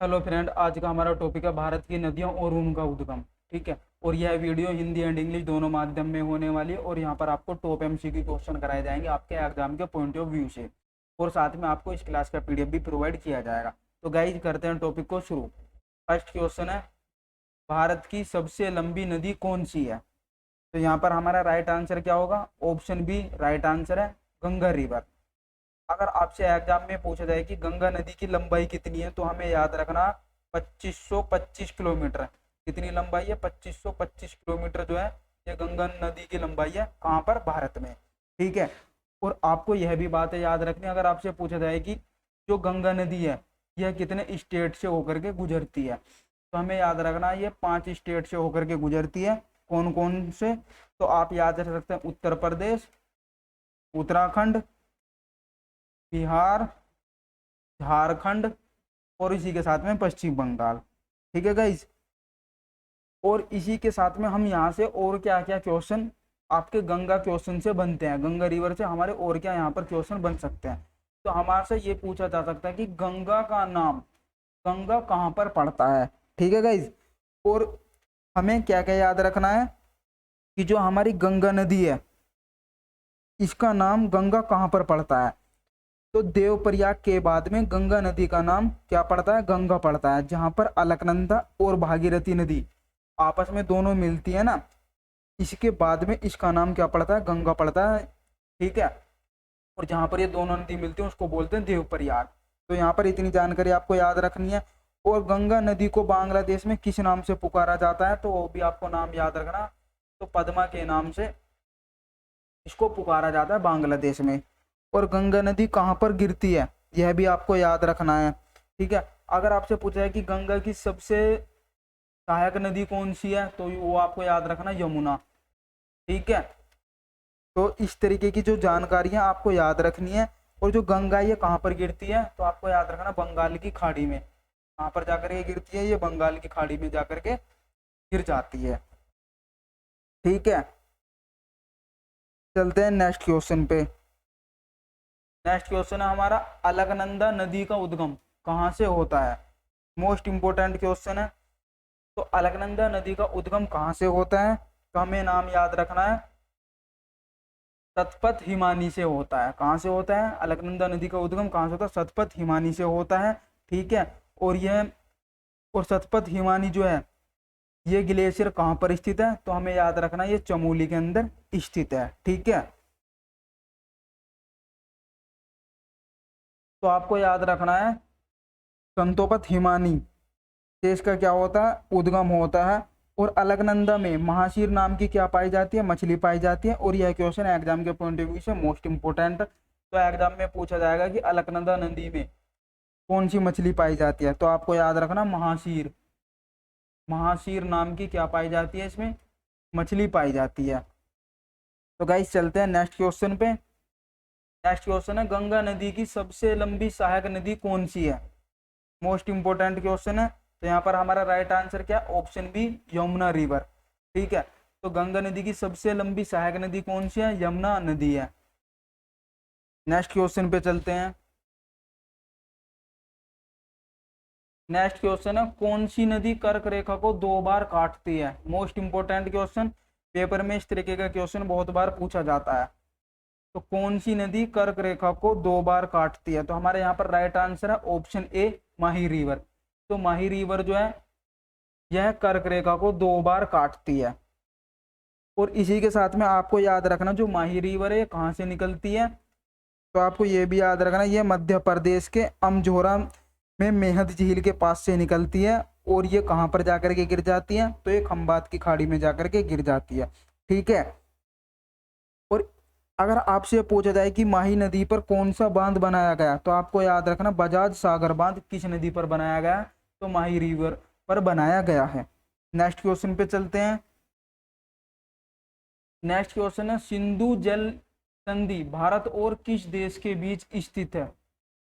Hello friend, आज का हमारा टॉपिक है भारत की नदियां और उनका उद्गम। ठीक है। और यह वीडियो हिंदी एंड इंग्लिश दोनों माध्यम में होने वाली है और यहाँ पर आपको टॉप एमसीक्यू क्वेश्चन कराए जाएंगे आपके एग्जाम के पॉइंट ऑफ व्यू से। और साथ में आपको इस क्लास का पीडीएफ भी प्रोवाइड किया जाएगा। तो गाइज करते हैं टॉपिक को शुरू। फर्स्ट क्वेश्चन है, भारत की सबसे लंबी नदी कौन सी है? तो यहाँ पर हमारा राइट आंसर क्या होगा? ऑप्शन बी राइट आंसर है, गंगा रिवर। अगर आपसे एग्जाम में पूछा जाए कि गंगा नदी की लंबाई कितनी है, तो हमें याद रखना 2525 किलोमीटर। कितनी लंबाई है? 2525 किलोमीटर जो है ये गंगा नदी की लंबाई है। कहाँ पर? भारत में। ठीक है। और आपको यह भी बात है याद रखनी, अगर आपसे पूछा जाए कि जो गंगा नदी है यह कितने स्टेट से होकर के गुजरती है, तो हमें याद रखना ये 5 स्टेट से होकर के गुजरती है। कौन कौन से? तो आप याद रख सकते हैं, उत्तर प्रदेश, उत्तराखंड, बिहार, झारखंड और इसी के साथ में पश्चिम बंगाल। ठीक है गाइज। और इसी के साथ में हम यहाँ से और क्या क्या क्वेश्चन आपके गंगा क्वेश्चन से बनते हैं, गंगा रिवर से हमारे और क्या यहाँ पर क्वेश्चन बन सकते हैं। तो हमारे से ये पूछा जा सकता है कि गंगा का नाम, गंगा कहाँ पर पड़ता है। ठीक है गाइज। और हमें क्या क्या याद रखना है कि जो हमारी गंगा नदी है इसका नाम गंगा कहाँ पर पड़ता है। तो देवप्रयाग के बाद में गंगा नदी का नाम क्या पड़ता है? गंगा पड़ता है। जहां पर अलकनंदा और भागीरथी नदी आपस में दोनों मिलती है ना, इसके बाद में इसका नाम क्या पड़ता है? गंगा पड़ता है। ठीक है। और जहां पर ये दोनों नदी मिलती है उसको बोलते हैं देवप्रयाग। तो यहाँ पर इतनी जानकारी आपको याद रखनी है। और गंगा नदी को बांग्लादेश में किस नाम से पुकारा जाता है, तो वो भी आपको नाम याद रखना। तो पद्मा के नाम से इसको पुकारा जाता है बांग्लादेश में। और गंगा नदी कहाँ पर गिरती है यह भी आपको याद रखना है। ठीक है। अगर आपसे पूछा है कि गंगा की सबसे सहायक नदी कौन सी है, तो वो आपको याद रखना यमुना। ठीक है। तो इस तरीके की जो जानकारियां आपको याद रखनी है। और जो गंगा ये कहाँ पर गिरती है, तो आपको याद रखना बंगाल की खाड़ी में। कहाँ पर जाकर के गिरती है? ये बंगाल की खाड़ी में जाकर के गिर जाती है। ठीक है। चलते हैं नेक्स्ट क्वेश्चन पे। नेक्स्ट क्वेश्चन है हमारा, अलकनंदा नदी का उद्गम कहाँ से होता है? मोस्ट इंपोर्टेंट क्वेश्चन है। तो अलकनंदा नदी का उद्गम कहाँ से होता है, तो हमें नाम याद रखना है, सतपथ हिमानी से होता है। कहाँ से होता है? अलकनंदा नदी का उद्गम कहाँ से होता है? सतपथ हिमानी से होता है। ठीक है। और यह और सतपथ हिमानी जो है ये ग्लेशियर कहाँ पर स्थित है, तो हमें याद रखना ये चमोली के अंदर स्थित है। ठीक है। तो आपको याद रखना है संतोपथ हिमानी से इसका क्या होता है? उद्गम होता है। और अलकनंदा में महाशीर नाम की क्या पाई जाती है? मछली पाई जाती है। और यह क्वेश्चन एग्जाम के पॉइंट ऑफ व्यू से मोस्ट इंपोर्टेंट। तो एग्जाम में पूछा जाएगा कि अलकनंदा नदी में कौन सी मछली पाई जाती है, तो आपको याद रखना महाशीर। महाशीर नाम की क्या पाई जाती है? इसमें मछली पाई जाती है। तो गाइस चलते हैं नेक्स्ट क्वेश्चन पे। नेक्स्ट क्वेश्चन है, गंगा नदी की सबसे लंबी सहायक नदी कौन सी है? मोस्ट इंपोर्टेंट क्वेश्चन है। तो यहाँ पर हमारा राइट आंसर क्या? Option B Yamuna river. ठीक है। तो गंगा नदी की सबसे लंबी सहायक नदी कौन सी है? यमुना नदी है। नेक्स्ट क्वेश्चन पे चलते हैं। नेक्स्ट क्वेश्चन है, कौन सी नदी कर्क रेखा को 2 बार काटती है? मोस्ट इंपोर्टेंट क्वेश्चन, पेपर में इस तरीके का क्वेश्चन बहुत बार पूछा जाता है। तो कौन सी नदी कर्क रेखा को 2 बार काटती है? तो हमारे यहाँ पर राइट आंसर है ऑप्शन ए माही रिवर। तो माही रिवर जो है यह कर्क रेखा को 2 बार काटती है। और इसी के साथ में आपको याद रखना जो माही रिवर है कहाँ से निकलती है, तो आपको ये भी याद रखना ये मध्य प्रदेश के अमझोरा में मेहद झील के पास से निकलती है। और ये कहाँ पर जाकर के गिर जाती है, तो ये खंबात की खाड़ी में जाकर के गिर जाती है। ठीक है। और अगर आपसे पूछा जाए कि माही नदी पर कौन सा बांध बनाया गया, तो आपको याद रखना बजाज सागर बांध किस नदी पर बनाया गया, तो माही रिवर पर बनाया गया है। नेक्स्ट क्वेश्चन पे चलते हैं। नेक्स्ट क्वेश्चन है, सिंधु जल संधि भारत और किस देश के बीच स्थित है?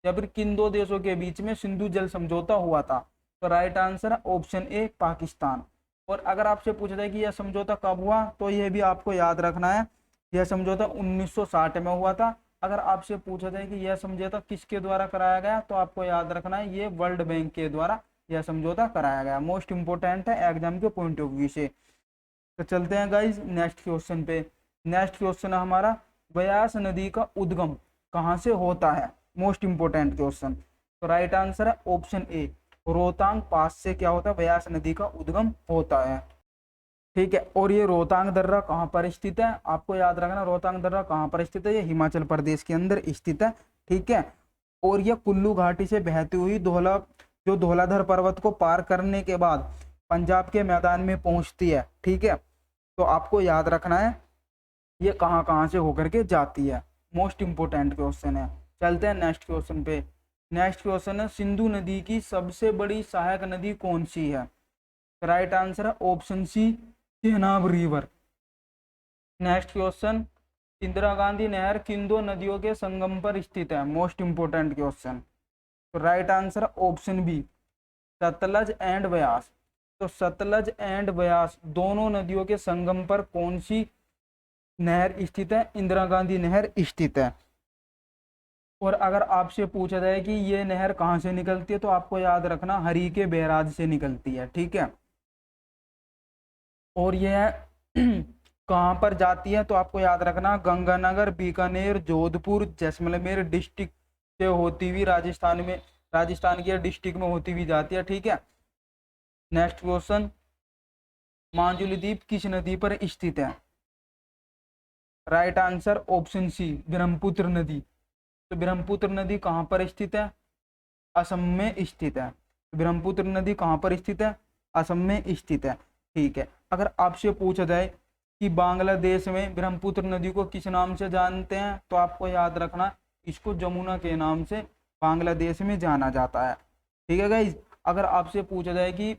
जब किन 2 देशों के बीच में सिंधु जल समझौता हुआ था, तो राइट आंसर है ऑप्शन ए पाकिस्तान। और अगर आपसे पूछा जाए कि यह समझौता कब हुआ, तो यह भी आपको याद रखना है यह समझौता 1960 में हुआ था। अगर आपसे पूछा जाए कि यह समझौता किसके द्वारा कराया गया, तो आपको याद रखना है ये वर्ल्ड बैंक के द्वारा यह समझौता कराया गया। मोस्ट इंपोर्टेंट है एग्जाम के पॉइंट ऑफ व्यू से। तो चलते हैं गाइज नेक्स्ट क्वेश्चन पे। नेक्स्ट क्वेश्चन है हमारा, व्यास नदी का उद्गम कहाँ से होता है? Most important question. तो राइट आंसर है ऑप्शन ए, रोहतांग पास से क्या होता है? व्यास नदी का उद्गम होता है। ठीक है, और ये रोहतांग दर्रा कहाँ पर स्थित है? आपको याद रखना रोहतांग दर्रा कहाँ पर स्थित है, ये हिमाचल प्रदेश के अंदर स्थित है। ठीक है, और ये कुल्लू घाटी से बहती हुई धौलाधर पर्वत को पार करने के बाद पंजाब के मैदान में पहुंचती है। ठीक है, तो आपको याद रखना है ये कहाँ कहाँ से होकर के जाती है। मोस्ट इंपोर्टेंट क्वेश्चन है। चलते हैं नेक्स्ट क्वेश्चन पे। नेक्स्ट क्वेश्चन है, सिंधु नदी की सबसे बड़ी सहायक नदी कौन सी है? राइट आंसर है option C, Chenab river. Next question, Indira Gandhi नहर किन दो नदियों के संगम पर स्थित है? Most important question. तो राइट आंसर है option B, Sutlej and Beas. तो सतलज एंड व्यास दोनों नदियों के संगम पर कौन सी नहर स्थित है? इंदिरा गांधी नहर स्थित है। और अगर आपसे पूछा जाए कि ये नहर कहाँ से निकलती है, तो आपको याद रखना हरी के बैराज से निकलती है। ठीक है, और यह कहाँ पर जाती है? तो आपको याद रखना गंगानगर, बीकानेर, जोधपुर, जैसलमेर डिस्ट्रिक्ट से होती हुई राजस्थान के डिस्ट्रिक्ट में होती हुई जाती है। ठीक है, नेक्स्ट क्वेश्चन, माजुली द्वीप किस नदी पर स्थित है? Right answer option C, Brahmaputra नदी। तो ब्रह्मपुत्र नदी कहाँ पर स्थित है? असम में स्थित है। ब्रह्मपुत्र नदी कहाँ पर स्थित है? असम में स्थित है। ठीक है, अगर आपसे पूछा जाए कि बांग्लादेश में ब्रह्मपुत्र नदी को किस नाम से जानते हैं, तो आपको याद रखना इसको जमुना के नाम से बांग्लादेश में जाना जाता है। ठीक है गाइज, अगर आपसे पूछा जाए कि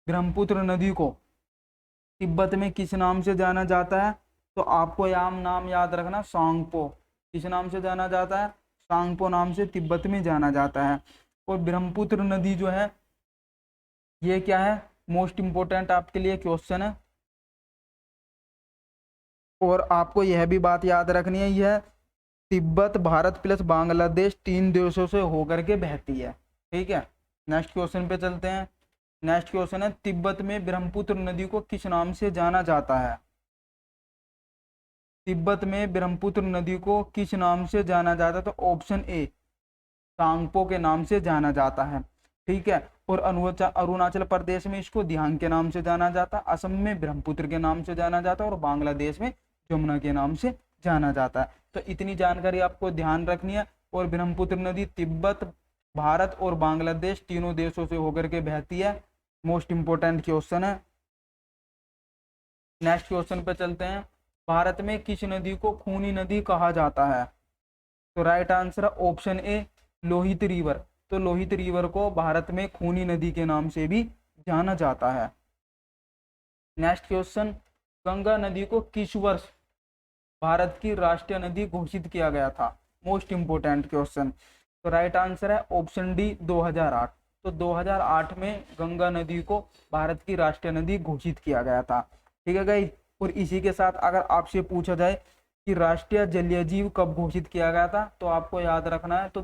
ब्रह्मपुत्र नदी को तिब्बत में किस नाम से जाना जाता है, तो आपको यहाँ नाम याद रखना सांगपो। किस नाम से जाना जाता है? सांगपो नाम से तिब्बत में जाना जाता है। और ब्रह्मपुत्र नदी जो है ये क्या है? मोस्ट इंपोर्टेंट आपके लिए क्वेश्चन है। और आपको यह भी बात याद रखनी है, यह तिब्बत, भारत प्लस बांग्लादेश 3 देशों से होकर के बहती है। ठीक है, नेक्स्ट क्वेश्चन पे चलते हैं। नेक्स्ट क्वेश्चन है, तिब्बत में ब्रह्मपुत्र नदी को किस नाम से जाना जाता है? तिब्बत में ब्रह्मपुत्र नदी को किस नाम से जाना जाता है? तो ऑप्शन ए, सांगपो के नाम से जाना जाता है। ठीक है, और अरुणाचल प्रदेश में इसको दिहांग के नाम से जाना जाता है, असम में ब्रह्मपुत्र के नाम से जाना जाता है, और बांग्लादेश में जमुना के नाम से जाना जाता है। तो इतनी जानकारी आपको ध्यान रखनी है। और ब्रह्मपुत्र नदी तिब्बत, भारत और बांग्लादेश तीनों देशों से होकर के बहती है। मोस्ट इंपोर्टेंट क्वेश्चन है। नेक्स्ट क्वेश्चन पे चलते हैं, भारत में किस नदी को खूनी नदी कहा जाता है? तो right answer option A, Lohit river. तो लोहित रिवर को भारत में खूनी नदी के नाम से भी जाना जाता है। नेक्स्ट क्वेश्चन, गंगा नदी को किस वर्ष भारत की राष्ट्रीय नदी घोषित किया गया था? Most important question. तो राइट आंसर है ऑप्शन डी, 2008। तो 2008 में गंगा नदी को भारत की राष्ट्रीय नदी घोषित किया गया था। ठीक है गाइस, और इसी के साथ अगर आपसे पूछा जाए कि राष्ट्रीय जलीय जीव कब घोषित किया गया था, तो आपको याद रखना है तो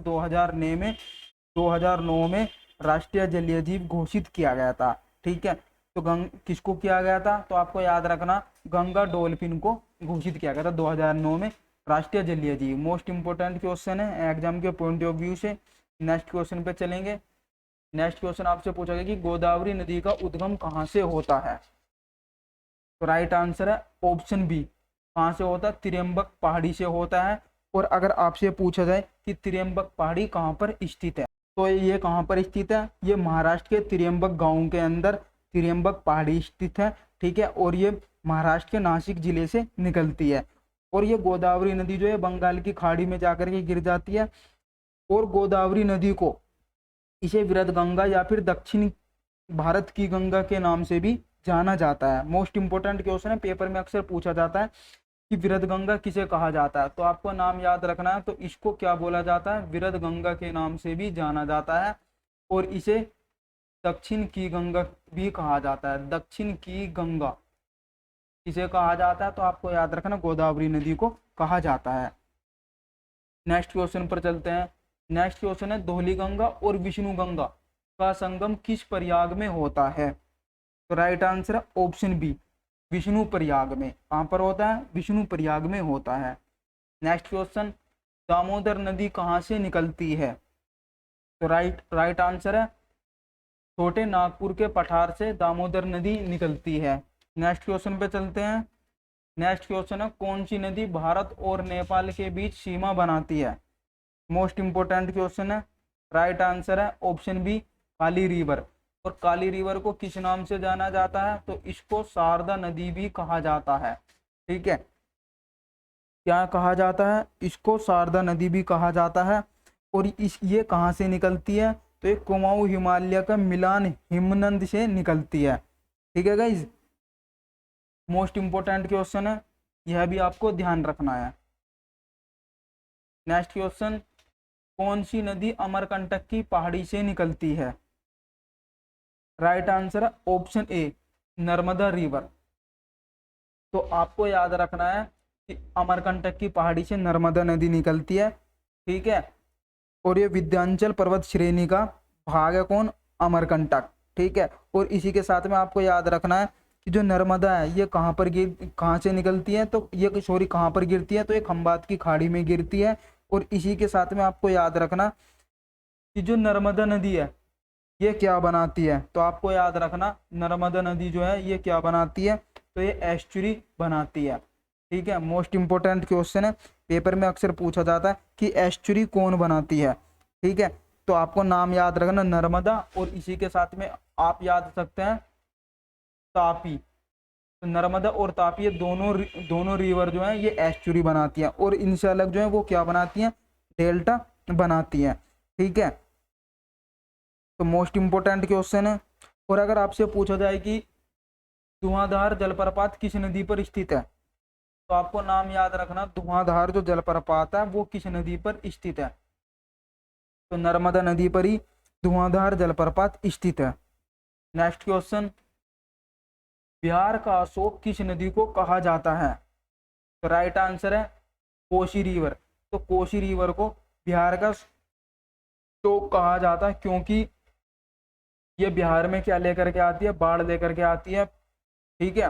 2009 में राष्ट्रीय जलीय जीव घोषित किया गया था। ठीक है, तो किसको किया गया था? तो आपको याद रखना गंगा डॉल्फिन को घोषित किया गया था 2009 में राष्ट्रीय जलीय जीव। मोस्ट इंपोर्टेंट क्वेश्चन है एग्जाम के पॉइंट ऑफ व्यू से। नेक्स्ट क्वेश्चन पे चलेंगे। नेक्स्ट क्वेश्चन आपसे पूछा गया कि गोदावरी नदी का उद्गम कहाँ से होता है? तो राइट आंसर है ऑप्शन बी, कहाँ से होता है? त्रियंबक पहाड़ी से होता है। और अगर आपसे पूछा जाए कि त्रियंबक पहाड़ी कहाँ पर स्थित है, तो ये कहाँ पर स्थित है? ये महाराष्ट्र के त्रियंबक गांव के अंदर त्रियंबक पहाड़ी स्थित है। ठीक है, और ये महाराष्ट्र के नासिक जिले से निकलती है। और ये गोदावरी नदी जो है बंगाल की खाड़ी में जाकर के गिर जाती है। और गोदावरी नदी को इसे वृहद गंगा या फिर दक्षिण भारत की गंगा के नाम से भी जाना जाता है। मोस्ट इंपोर्टेंट क्वेश्चन है, पेपर में अक्सर पूछा जाता है कि वृहद गंगा किसे कहा जाता है, तो आपको नाम याद रखना है। तो इसको क्या बोला जाता है? वृहद गंगा के नाम से भी जाना जाता है। और इसे दक्षिण की गंगा भी कहा जाता है। दक्षिण की गंगा किसे कहा जाता है? तो आपको याद रखना गोदावरी नदी को कहा जाता है। नेक्स्ट क्वेश्चन पर चलते हैं। नेक्स्ट क्वेश्चन है, धौली गंगा और विष्णु गंगा का संगम किस प्रयाग में होता है? तो राइट आंसर है ऑप्शन बी, विष्णु प्रयाग में। कहाँ पर होता है? विष्णु प्रयाग में होता है। नेक्स्ट क्वेश्चन, दामोदर नदी कहाँ से निकलती है? तो राइट आंसर है छोटे नागपुर के पठार से दामोदर नदी निकलती है। नेक्स्ट क्वेश्चन पे चलते हैं। नेक्स्ट क्वेश्चन है, कौन सी नदी भारत और नेपाल के बीच सीमा बनाती है? मोस्ट इंपोर्टेंट क्वेश्चन है। राइट आंसर है ऑप्शन बी, काली रिवर। और काली रिवर को किस नाम से जाना जाता है? तो इसको शारदा नदी भी कहा जाता है। ठीक है, क्या कहा जाता है? इसको शारदा नदी भी कहा जाता है। और ये कहाँ से निकलती है? तो ये कुमाऊं हिमालय का मिलान हिमनद से निकलती है। ठीक है गाइज, मोस्ट इंपोर्टेंट क्वेश्चन है, यह भी आपको ध्यान रखना है। नेक्स्ट क्वेश्चन, कौन सी नदी अमरकंटक की पहाड़ी से निकलती है? राइट आंसर है ऑप्शन ए, नर्मदा रिवर। तो आपको याद रखना है कि अमरकंटक की पहाड़ी से नर्मदा नदी निकलती है। ठीक है, और ये विंध्याचल पर्वत श्रेणी का भाग है। कौन? अमरकंटक। ठीक है, और इसी के साथ में आपको याद रखना है कि जो नर्मदा है ये कहाँ से निकलती है? तो ये सॉरी कहाँ पर गिरती है? तो ये खंबात की खाड़ी में गिरती है। और इसी के साथ में आपको याद रखना कि जो नर्मदा नदी है ये क्या बनाती है? तो आपको याद रखना नर्मदा नदी जो है ये क्या बनाती है? तो ये एस्चुरी बनाती है। ठीक है, मोस्ट इंपोर्टेंट क्वेश्चन है, पेपर में अक्सर पूछा जाता है कि एस्चुरी कौन बनाती है। ठीक है, तो आपको नाम याद रखना नर्मदा, और इसी के साथ में आप याद रख सकते हैं तापी। तो नर्मदा और तापी ये दोनों रिवर जो है ये एस्चुरी बनाती है, और इनसे अलग जो है वो क्या बनाती है? डेल्टा बनाती है। ठीक है, तो मोस्ट इंपोर्टेंट क्वेश्चन है। और अगर आपसे पूछा जाए कि धुआंधार जलप्रपात किस नदी पर स्थित है? तो आपको नाम याद रखना, धुआंधार जो जलप्रपात है वो किस नदी पर स्थित है? तो नर्मदा नदी पर ही धुआंधार जलप्रपात स्थित है। नेक्स्ट क्वेश्चन, बिहार का अशोक किस नदी को कहा जाता है? तो राइट आंसर है कोसी रिवर। तो कोसी रिवर को बिहार का अशोक कहा जाता है, क्योंकि ये बिहार में क्या लेकर के आती है? बाढ़ लेकर के आती है। ठीक है,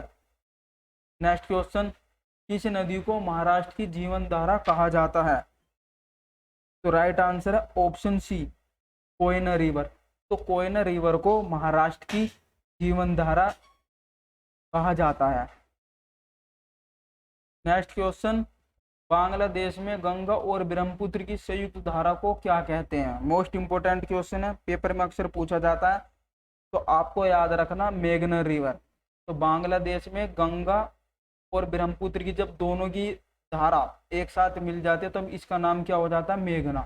नेक्स्ट क्वेश्चन, किस नदी को महाराष्ट्र की जीवन धारा कहा जाता है? तो राइट आंसर है ऑप्शन सी, कोयना रिवर। तो कोयना रिवर को महाराष्ट्र की जीवन धारा कहा जाता है। नेक्स्ट क्वेश्चन, बांग्लादेश में गंगा और ब्रह्मपुत्र की संयुक्त धारा को क्या कहते हैं? मोस्ट इंपोर्टेंट क्वेश्चन है, पेपर में अक्सर पूछा जाता है। तो आपको याद रखना मेघना रिवर। तो बांग्लादेश में गंगा और ब्रह्मपुत्र की जब दोनों की धारा एक साथ मिल जाती है तब इसका नाम क्या हो जाता है? मेघना।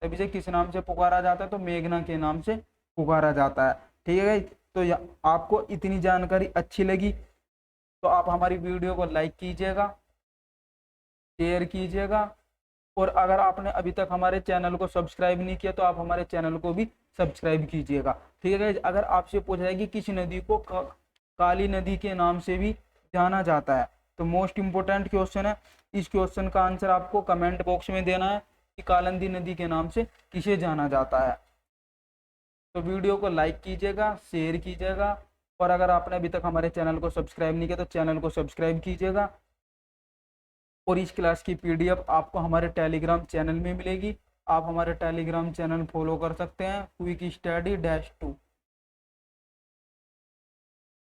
तब इसे किस नाम से पुकारा जाता है? तो मेघना के नाम से पुकारा जाता है। ठीक है, तो आपको इतनी जानकारी अच्छी लगी तो आप हमारी वीडियो को लाइक कीजिएगा, शेयर कीजिएगा, और अगर आपने अभी तक हमारे चैनल को सब्सक्राइब नहीं किया तो आप हमारे चैनल को भी सब्सक्राइब कीजिएगा। ठीक है, अगर आपसे पूछा जाए कि किस नदी को काली नदी के नाम से भी जाना जाता है, तो मोस्ट इंपोर्टेंट क्वेश्चन है, इस क्वेश्चन का आंसर आपको कमेंट बॉक्स में देना है कि कालिंदी नदी के नाम से किसे जाना जाता है। तो वीडियो को लाइक कीजिएगा, शेयर कीजिएगा, और अगर आपने अभी तक हमारे चैनल को सब्सक्राइब नहीं किया तो चैनल को सब्सक्राइब कीजिएगा। और इस क्लास की पीडीएफ आपको हमारे टेलीग्राम चैनल में मिलेगी। आप हमारे टेलीग्राम चैनल फॉलो कर सकते हैं, क्विक स्टडी -2।